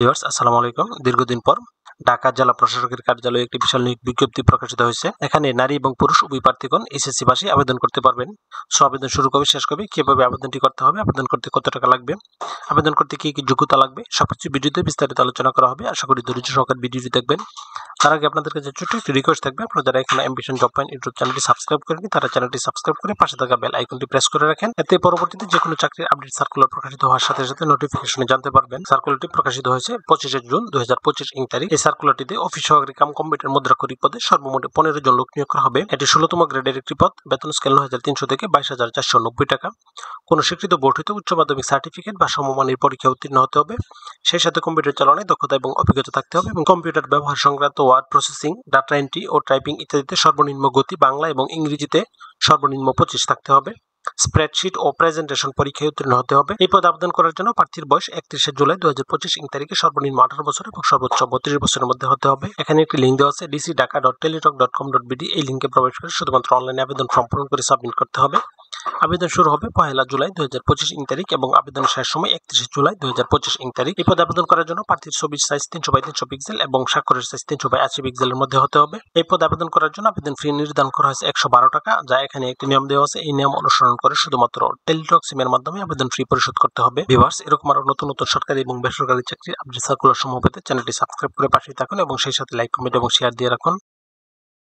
Viewers আসসালামু আলাইকুম। দীর্ঘদিন পর ঢাকা জেলা প্রশাসকের কার্যালয়ে একটি বিশাল নিয়োগ বিজ্ঞপ্তি প্রকাশিত হয়েছে। এখানে নারী এবং পুরুষ উভয় প্রার্থীগণ এসএসসি পাশে আবেদন করতে পারবেন। আবেদন শুরু কবে শেষ কবে, কিভাবে আবেদনটি করতে হবে, আবেদন করতে কত টাকা লাগবে, আবেদন করতে কি কি যোগ্যতা লাগবে, সবকিছু ভিডিওতে বিস্তারিত আলোচনা করা হবে। আশা করি ধৈর্য সহকারে ভিডিওটি দেখবেন। তার আগে আপনাদের কাছে ছোট্ট একটি রিকোয়েস্ট থাকবে, আপনারা যারা এখনো অ্যাম্বিশন জব পয়েন্ট ইউটিউব চ্যানেলটি সাবস্ক্রাইব করেনি তারা চ্যানেলটি সাবস্ক্রাইব করে পাশে থাকা বেল আইকনটি প্রেস করে রাখেন। এতে পরবর্তীতে যে কোনো চাকরির আপডেট সার্কুলার প্রকাশিত হওয়ার সাথে সাথে নোটিফিকেশনে জানতে পারবেন। সার্কুলারটি প্রকাশিত হয়েছে 25 জুন 2025 ইং তারিখ। এই সার্কুলারটিতে অফিস সহকারী কাম কম্পিউটার মুদ্রাক্ষরিক পদে সর্বমোট 15 জন লোক নিয়োগ করা হবে। এটি 16তম গ্রেডের একটি পদ। বেতন স্কেল 9,300 থেকে 22,490 টাকা। কোন স্বীকৃত বোর্ড হতে উচ্চ মাধ্যমিক সার্টিফিকেট বা সমমানের পরীক্ষা উত্তীর্ণ হতে হবে। সেই সাথে কম্পিউটার চালানোয় দক্ষতা এবং অভিজ্ঞতা থাকতে হবে এবং কম্পিউটার ব্যবহার সংক্রান্ত ওয়ার্ড প্রসেসিং, ডাটা এন্ট্রি ও টাইপিং ইত্যাদিতে সর্বনিম্ন গতি বাংলা এবং ইংরেজিতে সর্বনিম্ন 25 থাকতে হবে। স্প্রেডশিট ও প্রেজেন্টেশন পরীক্ষায় উত্তীর্ণ হতে হবে। এই পদে আবেদন করার জন্য প্রার্থীর বয়স 31 জুলাই 2025 ইং তারিখে সর্বনিম্ন 18 বছর এবং সর্বোচ্চ 32 বছরের মধ্যে হতে হবে। এখানে একটি লিঙ্ক দেওয়া আছে dcdhaka.teletalk.com.bd। এই লিঙ্কে প্রবেশ করে শুধুমাত্র অনলাইনে আবেদন ফর্ম পূরণ করে সাবমিট করতে হবে। আবেদন শুরু হবে 1 জুলাই 2025 ইং তারিখ এবং আবেদনের শেষ সময় 31 জুলাই 2025 ইং তারিখ। এই পদে আবেদন করার জন্য প্রার্থীর ছবির সাইজ 300x300 পিক্সেল এবং স্বাক্ষরের সাইজ 300x80 পিক্সেলের মধ্যে হতে হবে। এই পদে আবেদন করার জন্য আবেদন ফি নির্ধারণ করা হয়েছে 112 টাকা, যা এখানে একটি নিয়ম দেওয়া আছে। এই নিয়ম অনুসরণ করে শুধুমাত্র টেলিটক সিমের মাধ্যমে আবেদন ফি পরিশোধ করতে হবে। ভিউয়ার্স, এরকম আরো নতুন নতুন সরকারি এবং বেসরকারি চাকরির আপডেট সার্কুলার সমূহ পেতে চ্যানেলটি সাবস্ক্রাইব করে পাশে থাকুন এবং সেই সাথে লাইক, কমেন্ট এবং শেয়ার দিয়ে রাখুন।